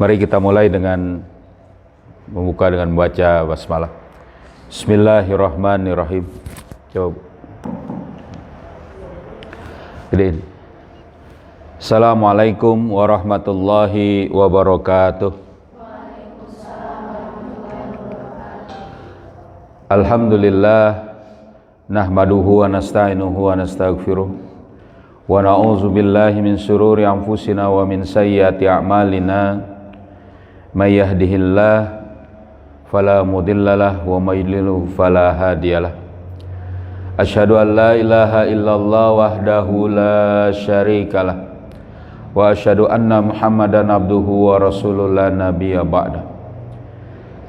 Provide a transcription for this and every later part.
Mari kita mulai dengan membuka dengan membaca basmalah. Bismillahirrahmanirrahim. Coba. Gedein. Assalamualaikum warahmatullahi wabarakatuh. Alhamdulillah nahmaduhu wa nasta'inuhu wa nastaghfiruh wa na'udzu billahi min syururi anfusina wa min sayyiati a'malina may yahdihillahu fala mudhillalah wa may yudlil fala hadiyalah. Asyhadu an la ilaha illallah wahdahu la syarikalah wa asyhadu anna Muhammadan abduhu wa rasuluhu la nabiyya ba'da.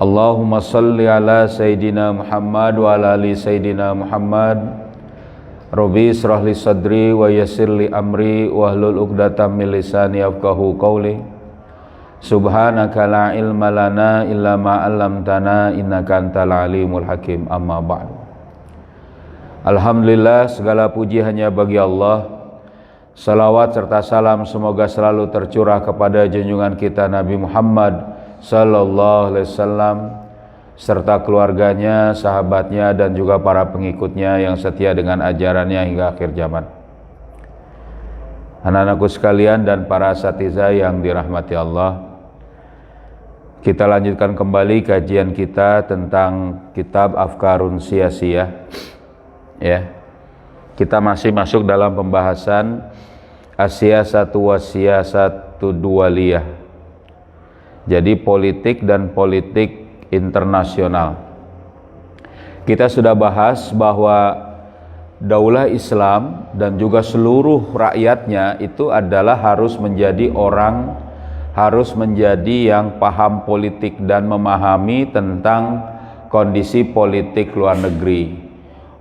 Allahumma salli ala Sayyidina Muhammad wa ala ali Sayyidina Muhammad. Rabbi israh li sadri wa yassir li amri wahlul 'uqdatam min lisani yafqahu qawli. Subhanaka la ilma lana illa ma 'allamtana innaka antal alimul hakim. Amma ba'du. Alhamdulillah, segala puji hanya bagi Allah. Salawat serta salam semoga selalu tercurah kepada junjungan kita Nabi Muhammad sallallahu alaihi wasallam serta keluarganya, sahabatnya dan juga para pengikutnya yang setia dengan ajarannya hingga akhir zaman. Anak-anakku sekalian dan para asatidzah yang dirahmati Allah, kita lanjutkan kembali kajian kita tentang kitab Afkarun Siyasiyah. Ya. Kita masih masuk dalam pembahasan as-siyasatu was-siyasatu duwaliyah. Jadi politik dan politik internasional. Kita sudah bahas bahwa daulah Islam dan juga seluruh rakyatnya itu adalah harus menjadi yang paham politik dan memahami tentang kondisi politik luar negeri.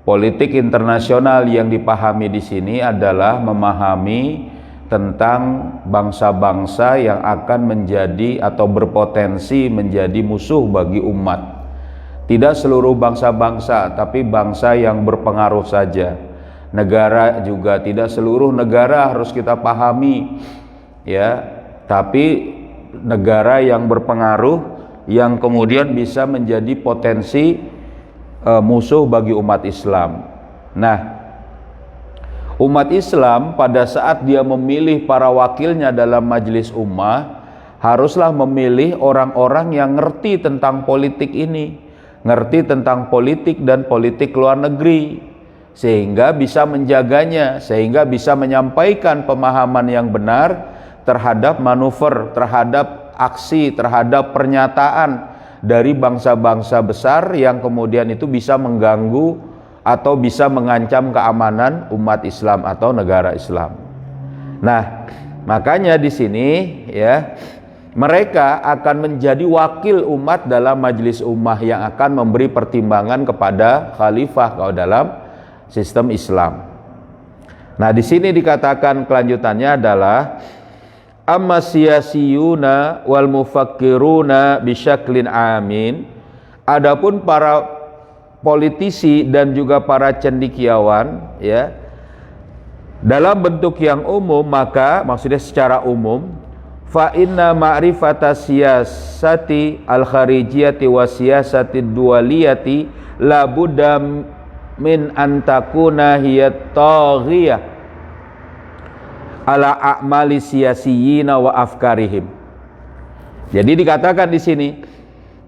Politik internasional yang dipahami di sini adalah memahami tentang bangsa-bangsa yang akan menjadi atau berpotensi menjadi musuh bagi umat. Tidak seluruh bangsa-bangsa, tapi bangsa yang berpengaruh saja. Negara juga tidak seluruh negara harus kita pahami, ya. Tapi negara yang berpengaruh yang kemudian bisa menjadi potensi musuh bagi umat Islam. Nah, umat Islam pada saat dia memilih para wakilnya dalam majelis ummah haruslah memilih orang-orang yang ngerti tentang politik ini, ngerti tentang politik dan politik luar negeri, sehingga bisa menjaganya, sehingga bisa menyampaikan pemahaman yang benar terhadap manuver, terhadap aksi, terhadap pernyataan dari bangsa-bangsa besar yang kemudian itu bisa mengganggu atau bisa mengancam keamanan umat Islam atau negara Islam. Nah, makanya di sini ya, mereka akan menjadi wakil umat dalam majelis ummah yang akan memberi pertimbangan kepada khalifah kalau dalam sistem Islam. Nah, di sini dikatakan kelanjutannya adalah amma siyasiyuna wal mufakkiruna bisyaklin amin. Adapun para politisi dan juga para cendekiawan ya dalam bentuk yang umum, maka maksudnya secara umum, fa inna ma'rifata siyasati al kharijiyati wa siyasati dualiyati la budda min antakuna hiya taghiyah ala a'mali siyasiyina wa afkarihim. Jadi dikatakan di sini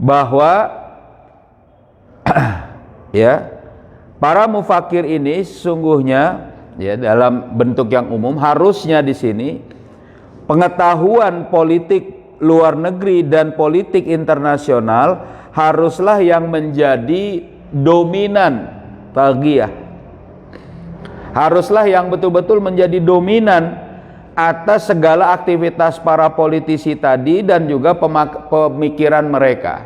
bahwa ya, para mufakir ini sesungguhnya ya dalam bentuk yang umum harusnya di sini pengetahuan politik luar negeri dan politik internasional haruslah yang menjadi dominan taghiyah. Haruslah yang betul-betul menjadi dominan atas segala aktivitas para politisi tadi dan juga pemikiran mereka.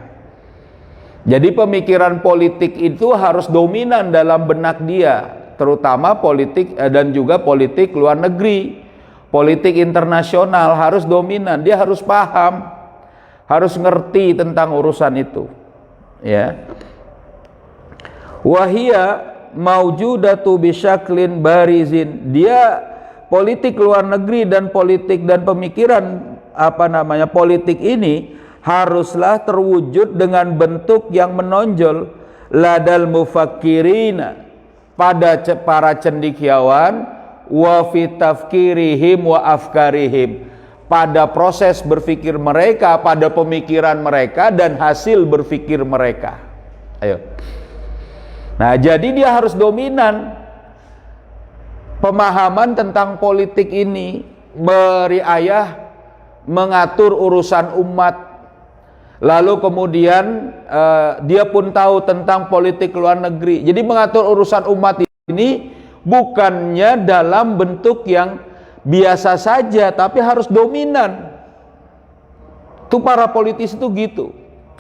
Jadi pemikiran politik itu harus dominan dalam benak dia, terutama politik dan juga politik luar negeri. Politik internasional harus dominan, dia harus paham, harus ngerti tentang urusan itu. Ya. Wahia maujudatu bisyaklin barizin. Dia politik luar negeri dan politik dan pemikiran politik ini haruslah terwujud dengan bentuk yang menonjol ladal mufakkirina, pada para cendekiawan, wa fi tafkirihim wa afkarihim, pada proses berpikir mereka, pada pemikiran mereka dan hasil berpikir mereka. Ayo. Nah, jadi dia harus dominan pemahaman tentang politik ini, beriayah mengatur urusan umat. Lalu kemudian dia pun tahu tentang politik luar negeri. Jadi mengatur urusan umat ini bukannya dalam bentuk yang biasa saja, tapi harus dominan. Itu para politisi itu gitu.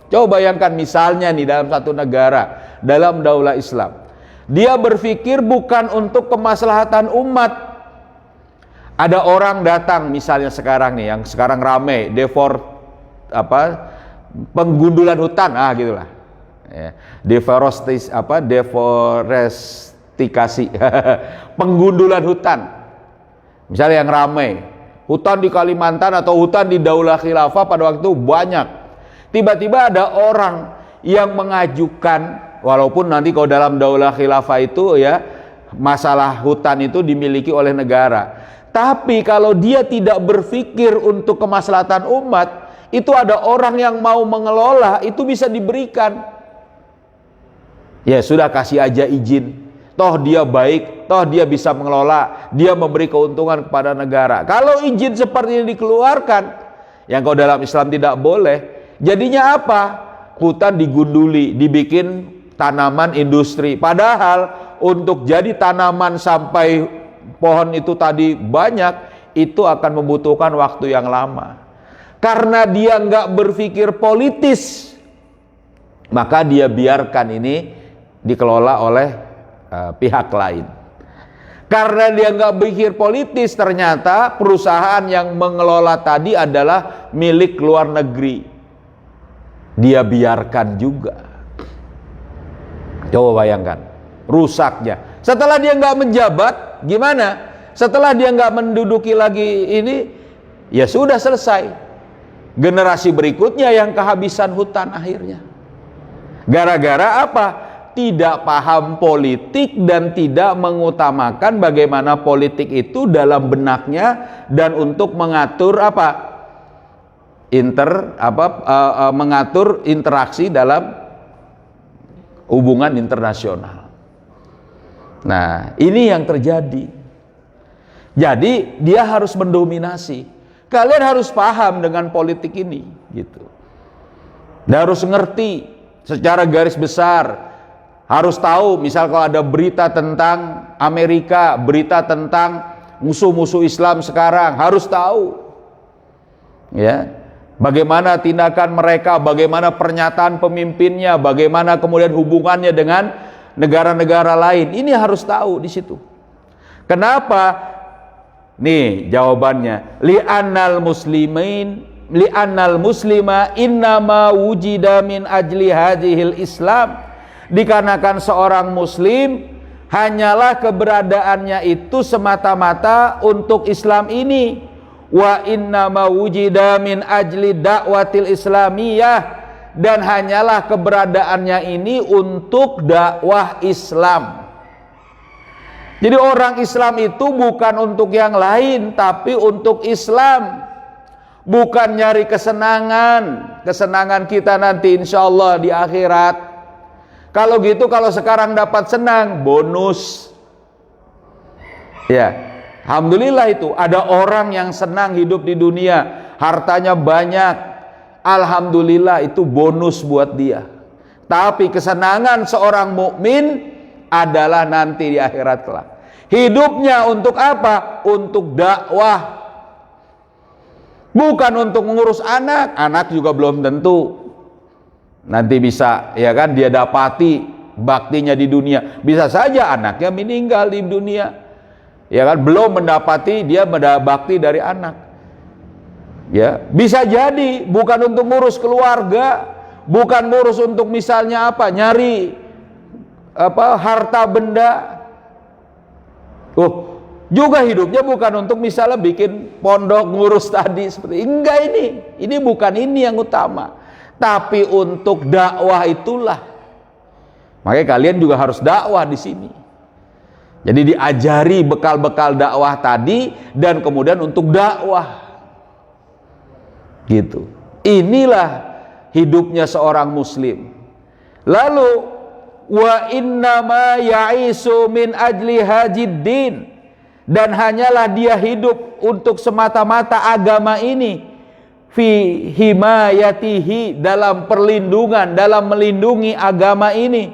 Coba bayangkan misalnya nih dalam satu negara, dalam daulah Islam, dia berpikir bukan untuk kemaslahatan umat. Ada orang datang misalnya sekarang nih, yang sekarang rame, penggundulan hutan, gitulah. Ya. Deforestikasi, penggundulan hutan. Misalnya yang ramai, hutan di Kalimantan atau hutan di Daulah Khilafah pada waktu itu banyak. Tiba-tiba ada orang yang mengajukan, walaupun nanti kalau dalam Daulah Khilafah itu ya masalah hutan itu dimiliki oleh negara. Tapi kalau dia tidak berpikir untuk kemaslahatan umat, itu ada orang yang mau mengelola, itu bisa diberikan. Ya sudah, kasih aja izin. Toh dia baik, toh dia bisa mengelola, dia memberi keuntungan kepada negara. Kalau izin seperti ini dikeluarkan, yang kalau dalam Islam tidak boleh, jadinya apa? Hutan digunduli, dibikin tanaman industri. Padahal untuk jadi tanaman sampai pohon itu tadi banyak, itu akan membutuhkan waktu yang lama. Karena dia nggak berpikir politis, maka dia biarkan ini dikelola oleh pihak lain. Karena dia nggak berpikir politis, ternyata perusahaan yang mengelola tadi adalah milik luar negeri. Dia biarkan juga. Coba bayangkan, rusaknya. Setelah dia nggak menjabat, gimana? Setelah dia nggak menduduki lagi ini, ya sudah selesai. Generasi berikutnya yang kehabisan hutan akhirnya. Gara-gara apa? Tidak paham politik dan tidak mengutamakan bagaimana politik itu dalam benaknya dan untuk mengatur mengatur interaksi dalam hubungan internasional. Nah, ini yang terjadi. Jadi dia harus mendominasi. Kalian harus paham dengan politik ini, gitu. Dan harus ngerti secara garis besar. Harus tahu, misal kalau ada berita tentang Amerika, berita tentang musuh-musuh Islam sekarang, harus tahu. Ya, bagaimana tindakan mereka, bagaimana pernyataan pemimpinnya, bagaimana kemudian hubungannya dengan negara-negara lain. Ini harus tahu di situ. Kenapa? Nih jawabannya. Li'annal muslima innama wujida min ajli hadhil Islam. Dikarenakan seorang muslim hanyalah keberadaannya itu semata-mata untuk Islam ini. Wa innama wujida min ajli da'watil islamiyah, dan hanyalah keberadaannya ini untuk dakwah Islam. Jadi orang Islam itu bukan untuk yang lain, tapi untuk Islam. Bukan nyari kesenangan kita nanti insya Allah di akhirat. Kalau gitu, kalau sekarang dapat senang, bonus. Ya, alhamdulillah itu ada orang yang senang hidup di dunia, hartanya banyak. Alhamdulillah itu bonus buat dia. Tapi kesenangan seorang mukmin adalah nanti di akhirat kelak. Hidupnya untuk apa? Untuk dakwah. Bukan untuk mengurus anak. Anak juga belum tentu nanti bisa, ya kan, dia dapati baktinya di dunia. Bisa saja anaknya meninggal di dunia, ya kan, belum mendapati dia bakti dari anak. Ya, bisa jadi bukan untuk ngurus keluarga, bukan ngurus untuk misalnya nyari harta benda. Juga hidupnya bukan untuk misalnya bikin pondok, ngurus tadi seperti enggak, ini bukan ini yang utama, tapi untuk dakwah itulah. Makanya kalian juga harus dakwah di sini. Jadi diajari bekal-bekal dakwah tadi dan kemudian untuk dakwah. Gitu. Inilah hidupnya seorang muslim. Lalu wa innama ya'isu min ajli hajiddin, dan hanyalah dia hidup untuk semata-mata agama ini, fi himayatihi, dalam perlindungan, dalam melindungi agama ini,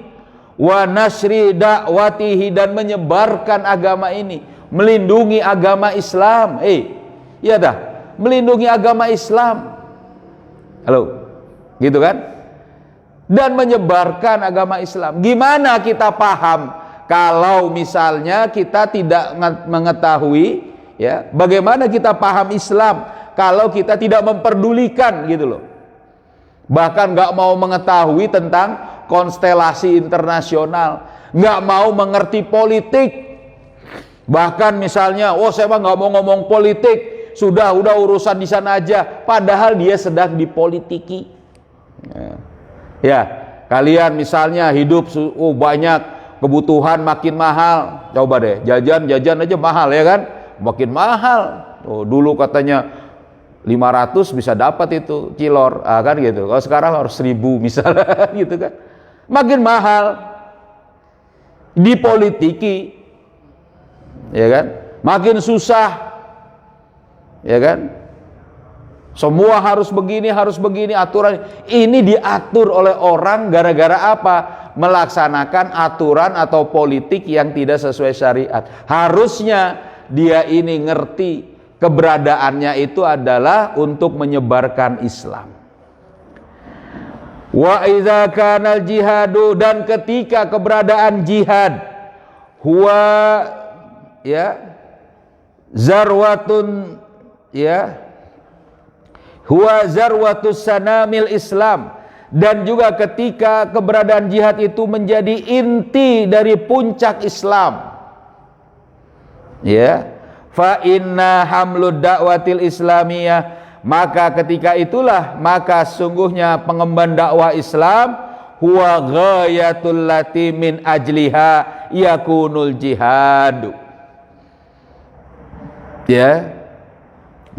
wa nasri da'watihi, dan menyebarkan agama ini, melindungi agama Islam. Iya dah, melindungi agama Islam. Halo, gitu kan? Dan menyebarkan agama Islam. Gimana kita paham kalau misalnya kita tidak mengetahui, ya, bagaimana kita paham Islam kalau kita tidak memperdulikan gitu loh. Bahkan nggak mau mengetahui tentang konstelasi internasional, nggak mau mengerti politik. Bahkan misalnya, saya mah nggak mau ngomong politik, sudah urusan di sana aja, padahal dia sedang dipolitiki. Ya, kalian misalnya hidup banyak kebutuhan makin mahal, coba deh jajan aja mahal, ya kan, makin mahal. Dulu katanya 500 bisa dapat itu cilor, kan gitu. Kalau sekarang harus 1000 misalnya gitu kan, makin mahal, dipolitiki, ya kan, makin susah, ya kan. Semua harus begini, aturan ini diatur oleh orang gara-gara apa? Melaksanakan aturan atau politik yang tidak sesuai syariat. Harusnya dia ini ngerti keberadaannya itu adalah untuk menyebarkan Islam. Wa idza kana al-jihadu, dan ketika keberadaan jihad, huwa, ya, zarwatun, ya, huwa zarwatus sanamil Islam, dan juga ketika keberadaan jihad itu menjadi inti dari puncak Islam, ya, fa inna hamlud da'watil islamiyah, maka ketika itulah, maka sungguhnya pengemban dakwah Islam, huwa ghayatul lati min ajliha yakunul jihad, ya,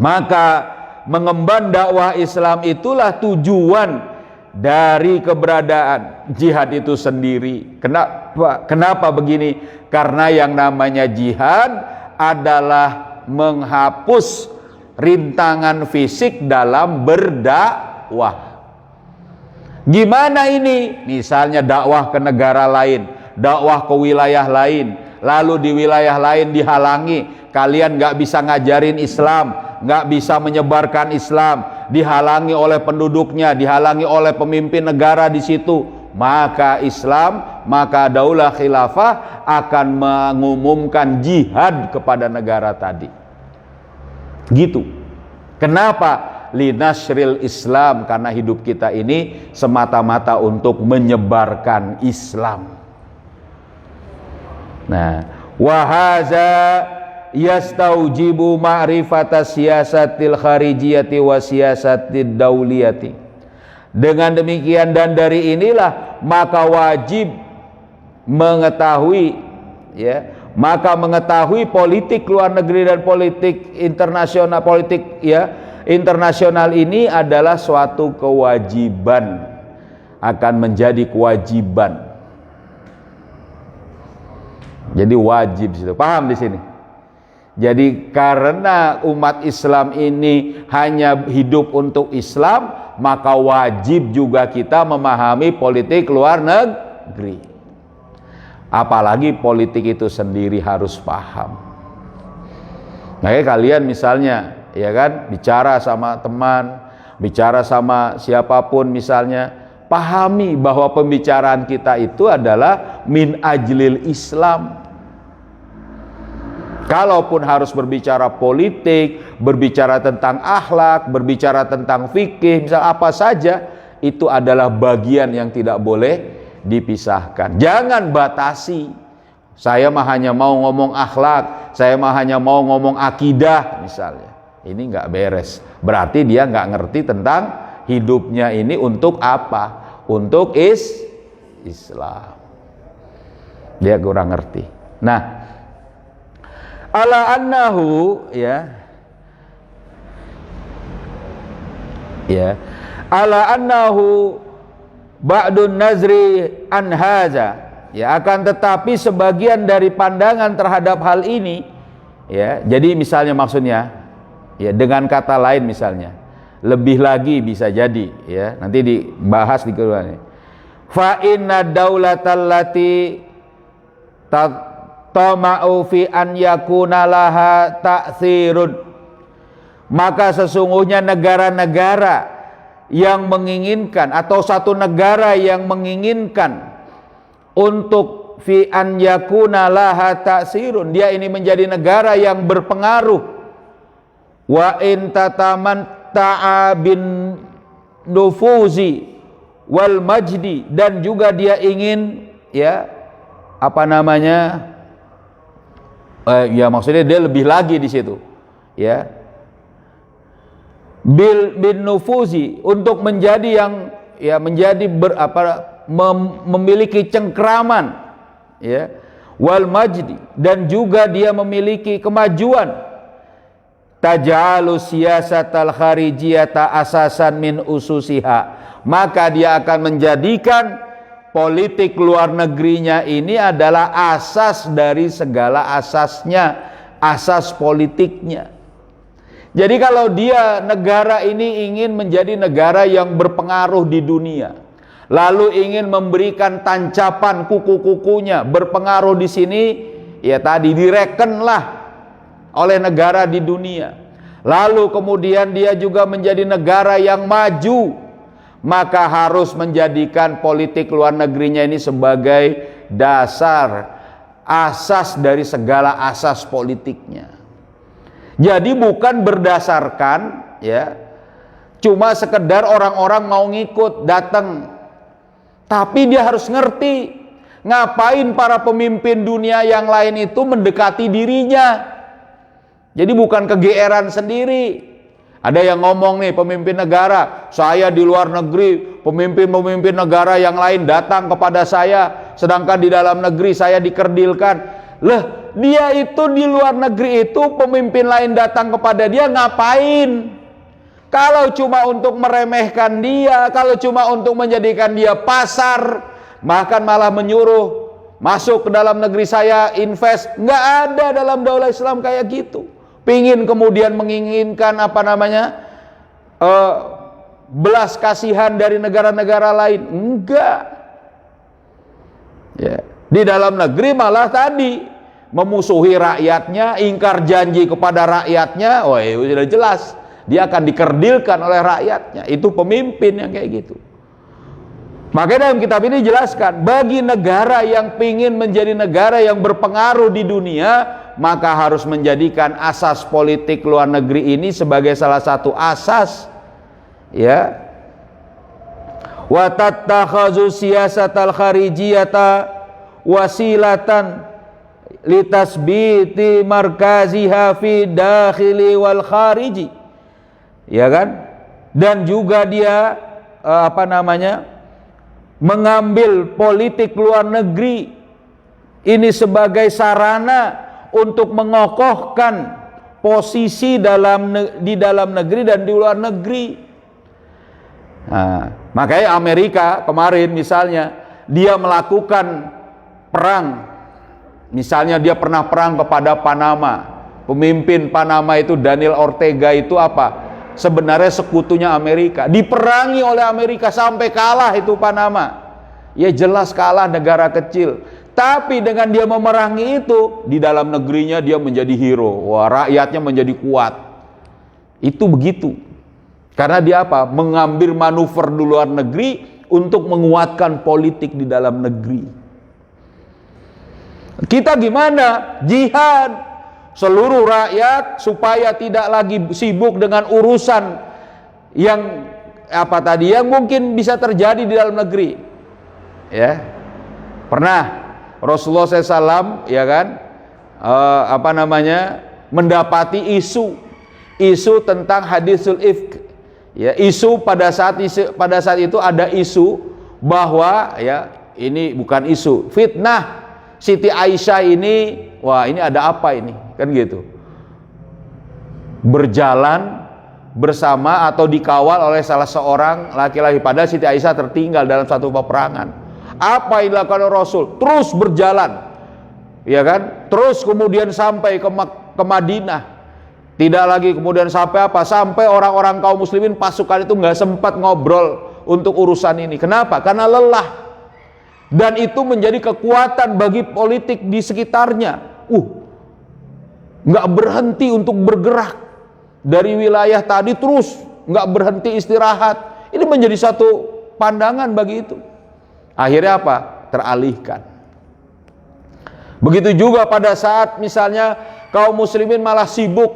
maka mengemban dakwah Islam itulah tujuan dari keberadaan jihad itu sendiri. Kenapa begini? Karena yang namanya jihad adalah menghapus rintangan fisik dalam berdakwah. Gimana ini? Misalnya dakwah ke negara lain, dakwah ke wilayah lain, lalu di wilayah lain dihalangi, kalian nggak bisa ngajarin Islam, nggak bisa menyebarkan Islam, dihalangi oleh penduduknya, dihalangi oleh pemimpin negara di situ, maka Islam, maka daulah khilafah akan mengumumkan jihad kepada negara tadi. Gitu. Kenapa? Linasril Islam, karena hidup kita ini semata-mata untuk menyebarkan Islam. Nah, wahaza yastaujibu ma'rifata siyasatil kharijiyati wa siyasatid dauliyati. Dengan demikian dan dari inilah maka wajib mengetahui, ya, maka mengetahui politik luar negeri dan politik internasional, politik, ya, internasional ini adalah suatu kewajiban, akan menjadi kewajiban. Jadi wajib situ. Paham di sini? Jadi karena umat Islam ini hanya hidup untuk Islam, maka wajib juga kita memahami politik luar negeri. Apalagi politik itu sendiri harus paham. Nah, kalian misalnya, ya kan, bicara sama teman, bicara sama siapapun misalnya, pahami bahwa pembicaraan kita itu adalah min ajlil Islam. Kalaupun harus berbicara politik, berbicara tentang akhlak, berbicara tentang fikih, misal apa saja, itu adalah bagian yang tidak boleh dipisahkan. Jangan batasi. Saya mah hanya mau ngomong akhlak, saya mah hanya mau ngomong akidah misalnya. Ini nggak beres. Berarti dia nggak ngerti tentang hidupnya ini untuk apa? Untuk Islam. Dia kurang ngerti. Nah, ala annahu ala annahu ba'dun nazri an haza, akan tetapi sebagian dari pandangan terhadap hal ini, jadi misalnya maksudnya, dengan kata lain misalnya, lebih lagi bisa jadi, nanti dibahas di keduanya. Fa inna daulatal lati tama'u fi an yakuna laha ta'thirun, maka sesungguhnya negara-negara yang menginginkan, atau satu negara yang menginginkan untuk fi an yakuna laha ta'sirun, dia ini menjadi negara yang berpengaruh, wa in tatamanta'a bin nufuzi wal majdi, dan juga dia ingin maksudnya dia lebih lagi di situ, bin nufuzi, untuk menjadi yang memiliki cengkraman, wal majdi, dan juga dia memiliki kemajuan. Taj'alu siyasatal kharijiyata asasan min ususiha, maka dia akan menjadikan politik luar negerinya ini adalah asas dari segala asasnya, asas politiknya. Jadi kalau dia, negara ini ingin menjadi negara yang berpengaruh di dunia, lalu ingin memberikan tancapan kuku-kukunya berpengaruh di sini, tadi direkenlah oleh negara di dunia, lalu kemudian dia juga menjadi negara yang maju, maka harus menjadikan politik luar negerinya ini sebagai dasar, asas dari segala asas politiknya. Jadi bukan berdasarkan cuma sekedar orang-orang mau ngikut datang, tapi dia harus ngerti ngapain para pemimpin dunia yang lain itu mendekati dirinya. Jadi bukan kegeeran sendiri. Ada yang ngomong nih, pemimpin negara, saya di luar negeri, pemimpin-pemimpin negara yang lain datang kepada saya, sedangkan di dalam negeri saya dikerdilkan. Lah, dia itu di luar negeri itu, pemimpin lain datang kepada dia ngapain? Kalau cuma untuk meremehkan dia, kalau cuma untuk menjadikan dia pasar, bahkan malah menyuruh masuk ke dalam negeri saya invest, nggak ada dalam daulah Islam kayak gitu. Pingin kemudian menginginkan belas kasihan dari negara-negara lain, enggak. Di dalam negeri malah tadi memusuhi rakyatnya, ingkar janji kepada rakyatnya. Sudah jelas dia akan dikerdilkan oleh rakyatnya. Itu pemimpin yang kayak gitu. Makanya dalam kitab ini dijelaskan, bagi negara yang pingin menjadi negara yang berpengaruh di dunia, maka harus menjadikan asas politik luar negeri ini sebagai salah satu asas, wa tattakhazu siyasatal kharijiyata wasilatan litasbiti markaziha fi dakhili wal khariji, dan juga dia mengambil politik luar negeri ini sebagai sarana untuk mengokohkan posisi di dalam negeri dan di luar negeri. Nah, makanya Amerika kemarin misalnya dia melakukan perang, misalnya dia pernah perang kepada Panama. Pemimpin Panama itu Daniel Ortega itu sebenarnya sekutunya Amerika, diperangi oleh Amerika sampai kalah itu Panama. Jelas kalah, negara kecil. Tapi dengan dia memerangi itu, di dalam negerinya dia menjadi hero. Rakyatnya menjadi kuat. Itu begitu. Karena dia mengambil manuver di luar negeri untuk menguatkan politik di dalam negeri. Kita gimana? Jihad. Seluruh rakyat supaya tidak lagi sibuk dengan urusan yang yang mungkin bisa terjadi di dalam negeri. Pernah Rasulullah SAW mendapati isu tentang hadisul ifk, ya, pada saat itu ada isu bahwa, ya, ini bukan isu, fitnah Siti Aisyah ini, wah ini ada apa ini, kan gitu, berjalan bersama atau dikawal oleh salah seorang laki-laki, padahal Siti Aisyah tertinggal dalam satu peperangan. Apa yang dilakukan Rasul? Terus berjalan, ya kan, terus kemudian sampai ke Madinah. Tidak lagi kemudian sampai apa? Sampai orang-orang kaum muslimin pasukan itu nggak sempat ngobrol untuk urusan ini. Kenapa? Karena lelah. Dan itu menjadi kekuatan bagi politik di sekitarnya. Nggak berhenti untuk bergerak dari wilayah tadi, terus nggak berhenti istirahat. Ini menjadi satu pandangan bagi itu. Akhirnya apa? Teralihkan. Begitu juga pada saat misalnya kaum muslimin malah sibuk,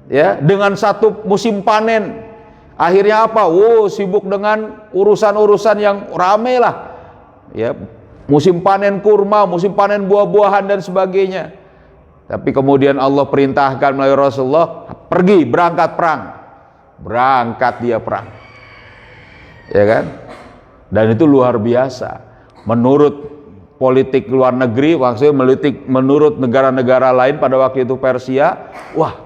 ya, dengan satu musim panen. Akhirnya apa? Sibuk dengan urusan-urusan yang ramai lah, ya, musim panen kurma, musim panen buah-buahan dan sebagainya. Tapi kemudian Allah perintahkan melalui Rasulullah, pergi, berangkat perang. Berangkat dia perang, ya kan? Dan itu luar biasa. Menurut politik luar negeri, maksudnya menurut negara-negara lain pada waktu itu Persia, wah,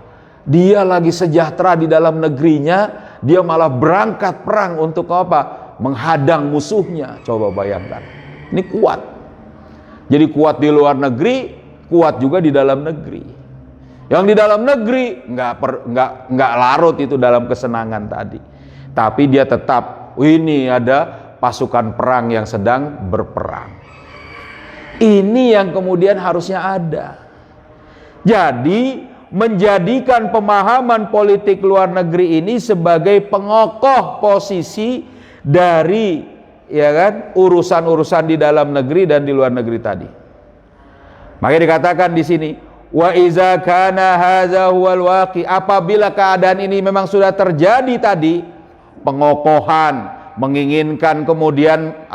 dia lagi sejahtera di dalam negerinya, dia malah berangkat perang untuk apa? Menghadang musuhnya. Coba bayangkan. Ini kuat. Jadi kuat di luar negeri, kuat juga di dalam negeri. Yang di dalam negeri nggak larut itu dalam kesenangan tadi, tapi dia tetap, ini ada pasukan perang yang sedang berperang. Ini yang kemudian harusnya ada. Jadi menjadikan pemahaman politik luar negeri ini sebagai pengokoh posisi dari, ya kan, urusan-urusan di dalam negeri dan di luar negeri tadi. Makanya dikatakan di sini, wa iza kana hadza huwal waqi, apabila keadaan ini memang sudah terjadi tadi, pengokohan, menginginkan kemudian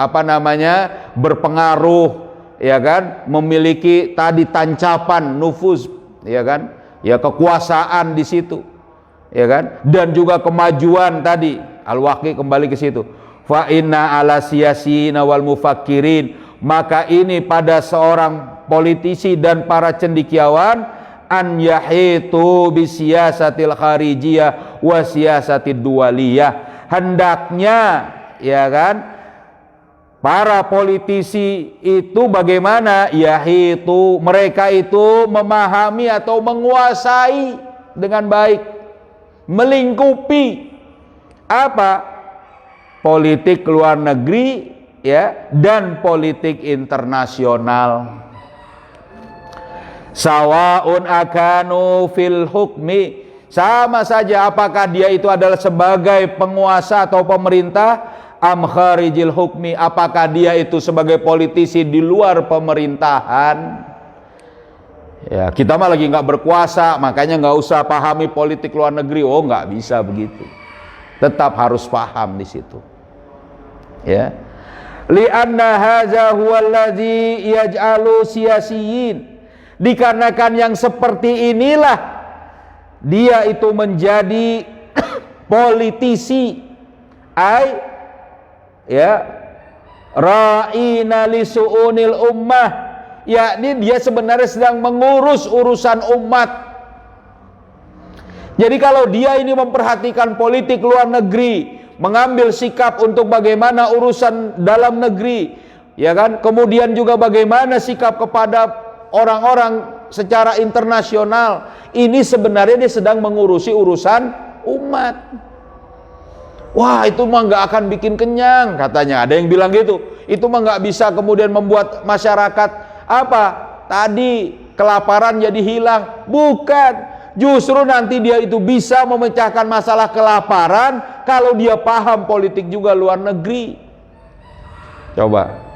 berpengaruh, ya kan, memiliki tadi tancapan nufuz, ya kan, ya, kekuasaan di situ, ya kan, dan juga kemajuan tadi, al-waqi kembali ke situ. Fa inna ala siyasina wal mufakkirin, maka ini pada seorang politisi dan para cendekiawan, an yahitu bi siyasatil kharijiyah wa siyasatid duwaliyah, hendaknya, ya kan, para politisi itu bagaimana? Yahitu, mereka itu memahami atau menguasai dengan baik, melingkupi apa? Politik luar negeri, ya, dan politik internasional. Sawaun akanu fil hukmi, sama saja apakah dia itu adalah sebagai penguasa atau pemerintah, am kharijil hukmi, apakah dia itu sebagai politisi di luar pemerintahan. Ya, kita mah lagi nggak berkuasa, makanya nggak usah pahami politik luar negeri. Oh, nggak bisa begitu. Tetap harus paham di situ. Ya. Li'anna hadza huwallazi yaj'alu siyasiyin, dikarenakan yang seperti inilah dia itu menjadi politisi, ya, ra'ina li su'unil ummah, yakni dia sebenarnya sedang mengurus urusan umat. Jadi kalau dia ini memperhatikan politik luar negeri, mengambil sikap untuk bagaimana urusan dalam negeri, ya kan, kemudian juga bagaimana sikap kepada orang-orang secara internasional, ini sebenarnya dia sedang mengurusi urusan umat. Wah, itu mah nggak akan bikin kenyang, katanya. Ada yang bilang gitu. Itu mah nggak bisa kemudian membuat masyarakat kelaparan jadi hilang. Bukan. Justru nanti dia itu bisa memecahkan masalah kelaparan kalau dia paham politik juga luar negeri. Coba.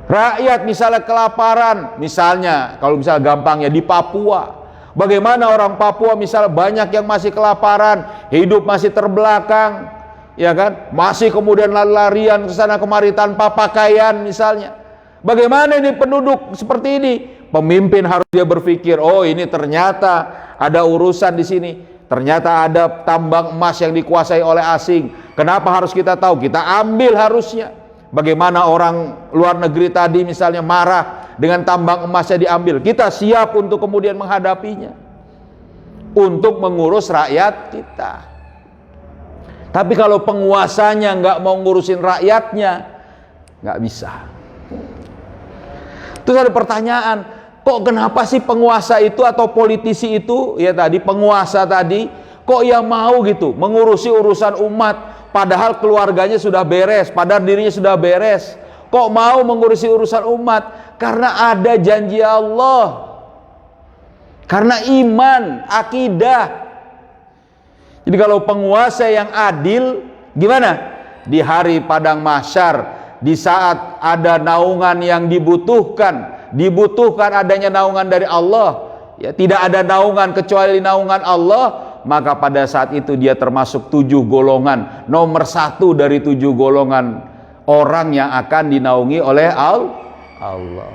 Rakyat misalnya kelaparan, misalnya kalau misalnya gampangnya di Papua, bagaimana orang Papua misalnya banyak yang masih kelaparan, hidup masih terbelakang, ya kan, masih kemudian lari-larian ke sana kemari tanpa pakaian misalnya. Bagaimana ini penduduk seperti ini pemimpin harus dia berpikir, oh ini ternyata ada urusan di sini, ternyata ada tambang emas yang dikuasai oleh asing. Kenapa harus kita tahu? Kita ambil harusnya. Bagaimana orang luar negeri tadi misalnya marah dengan tambang emasnya diambil, kita siap untuk kemudian menghadapinya, untuk mengurus rakyat kita. Tapi kalau penguasanya nggak mau ngurusin rakyatnya, nggak bisa. Terus ada pertanyaan, kok kenapa sih penguasa itu atau politisi itu, ya tadi penguasa tadi, kok yang mau gitu mengurusi urusan umat, padahal keluarganya sudah beres, padahal dirinya sudah beres. Kok mau mengurusi urusan umat? Karena ada janji Allah, karena iman, akidah. Jadi kalau penguasa yang adil, gimana? Di hari padang mahsyar, di saat ada naungan yang dibutuhkan adanya naungan dari Allah, ya, tidak ada naungan kecuali naungan Allah, maka pada saat itu dia termasuk 7 golongan, nomor 1 dari 7 golongan orang yang akan dinaungi oleh Allah.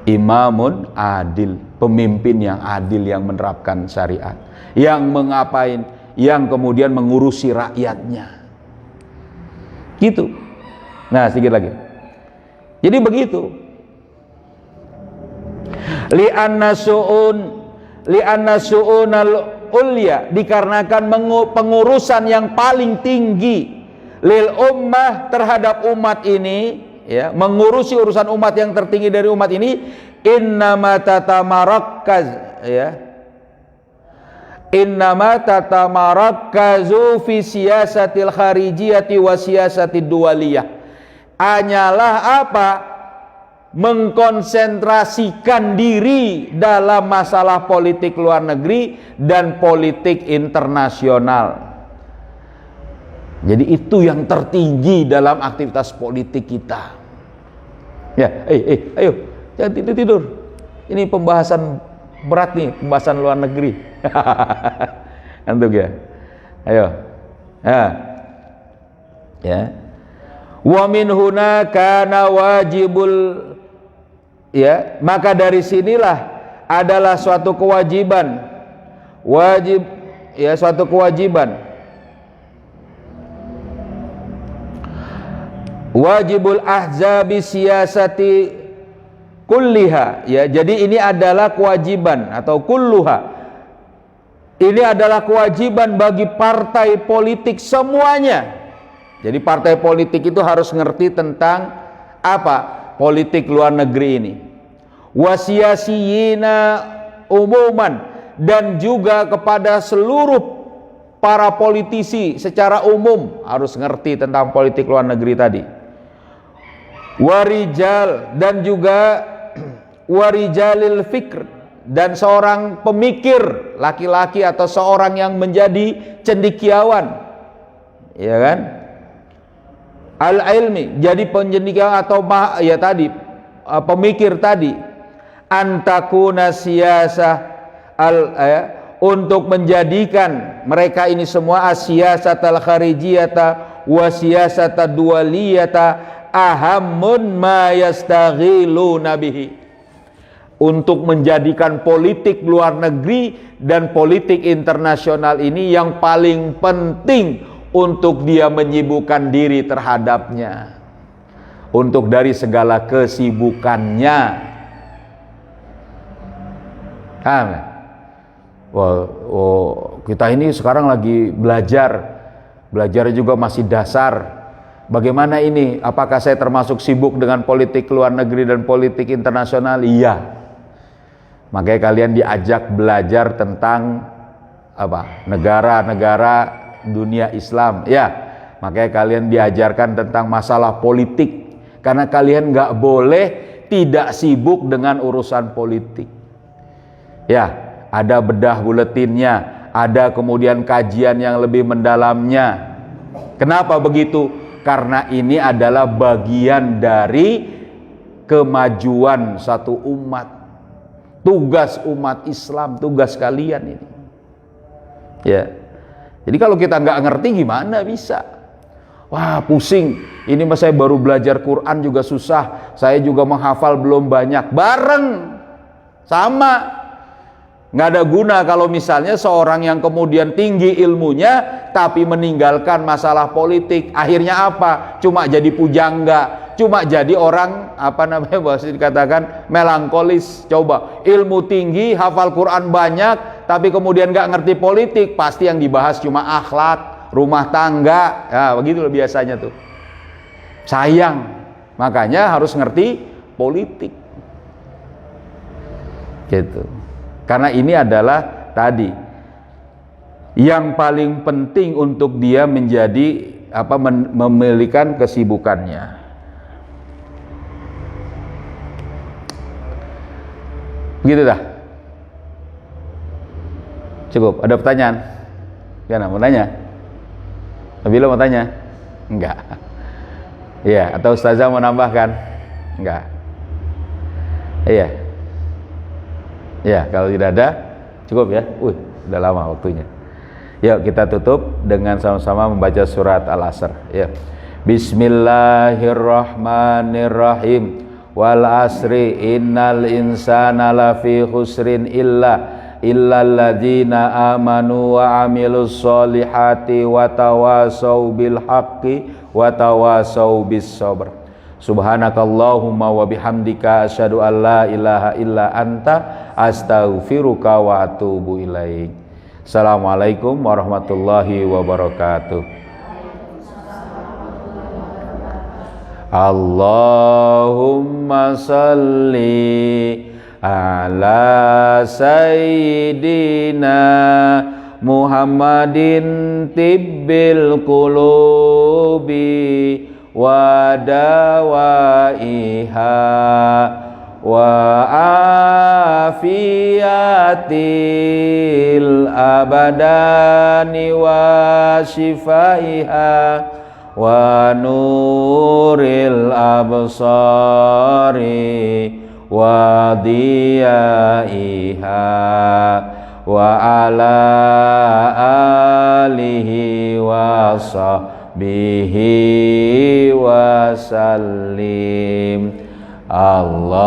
Imamun adil, pemimpin yang adil, yang menerapkan syariat, yang mengapain, yang kemudian mengurusi rakyatnya, gitu. Nah, sedikit lagi. Jadi begitu. Li'anna su'unal ulya, dikarenakan pengurusan yang paling tinggi lil ummah terhadap umat ini, ya, mengurusi urusan umat yang tertinggi dari umat ini, innama tatamarakaz, ya, innama tatamarakkazu fi siyasatil kharijiyati wa siyasatid duwaliyah, hanyalah apa? Mengkonsentrasikan diri dalam masalah politik luar negeri dan politik internasional. Jadi itu yang tertinggi dalam aktivitas politik kita. Ya, ayo, jangan tidur. Ini pembahasan berat nih, pembahasan luar negeri. Antuk ya. Ayo. Ya. Wa min huna kana wajibul, ya, maka dari sinilah adalah suatu kewajiban, wajib, ya, suatu kewajiban, wajibul ahzabi siyasati kulliha, ya, jadi ini adalah kewajiban atau kulluha, ini adalah kewajiban bagi partai politik semuanya. Jadi partai politik itu harus ngerti tentang apa? Politik luar negeri ini. Wasiyasiyina umuman, dan juga kepada seluruh para politisi secara umum harus ngerti tentang politik luar negeri tadi. Warijal, dan juga warijalil fikr, dan seorang pemikir laki-laki atau seorang yang menjadi cendekiawan, ya kan? Al-ilmi, jadi penjendikan atau ya tadi pemikir tadi, antakuna siyasah untuk menjadikan mereka ini semua asyiasatal kharijiyata wa siyasata dualiyata ahammun ma yastaghiluna bihi, untuk menjadikan politik luar negeri dan politik internasional ini yang paling penting untuk dia menyibukkan diri terhadapnya, untuk dari segala kesibukannya. Kita ini sekarang lagi belajar juga masih dasar. Bagaimana ini? Apakah saya termasuk sibuk dengan politik luar negeri dan politik internasional? Iya. Makanya kalian diajak belajar tentang apa? Negara-negara dunia Islam, ya, makanya kalian diajarkan tentang masalah politik, karena kalian nggak boleh tidak sibuk dengan urusan politik. Ya, ada bedah buletinnya, ada kemudian kajian yang lebih mendalamnya. Kenapa begitu? Karena ini adalah bagian dari kemajuan satu umat, tugas umat Islam, tugas kalian ini, ya. Jadi kalau kita nggak ngerti gimana bisa? Wah pusing, ini mas saya baru belajar Quran juga susah, saya juga menghafal belum banyak. Bareng, sama. Nggak ada guna kalau misalnya seorang yang kemudian tinggi ilmunya tapi meninggalkan masalah politik. Akhirnya apa? Cuma jadi pujangga, cuma jadi orang apa namanya bahasa dikatakan melankolis. Coba ilmu tinggi, hafal Quran banyak, tapi kemudian nggak ngerti politik, pasti yang dibahas cuma akhlak, rumah tangga. Ya begitu loh biasanya tuh. Sayang, makanya harus ngerti politik. Gitu. Karena ini adalah tadi yang paling penting untuk dia menjadi apa memiliki kesibukannya. Begitu dah. Cukup. Ada pertanyaan? Gimana? Mau nanya? Nabila mau tanya? Enggak. Iya. Atau Ustazah mau nambahkan? Enggak. Iya. Ya, kalau tidak ada, cukup ya. Udah lama waktunya. Yuk kita tutup dengan sama-sama membaca surat Al-Asr. Ya. Bismillahirrahmanirrahim. Wal asri innal insana lafi khusrin illalladzina amanu wa amilus solihati wa tawasau bil haqqi wa tawasau bis sabr. Subhanakallahumma wa bihamdika asyhadu an la ilaha illa anta astaghfiruka wa atubu ilaik. Assalamualaikum warahmatullahi wabarakatuh. Allahumma salli ala sayyidina Muhammadin tibbil qulubi wa dawaiha wa afiyatil abadani wa shifaiha wa nuril absari wa diyaiha wa ala alihi wa sahbihi wa sallim. Allah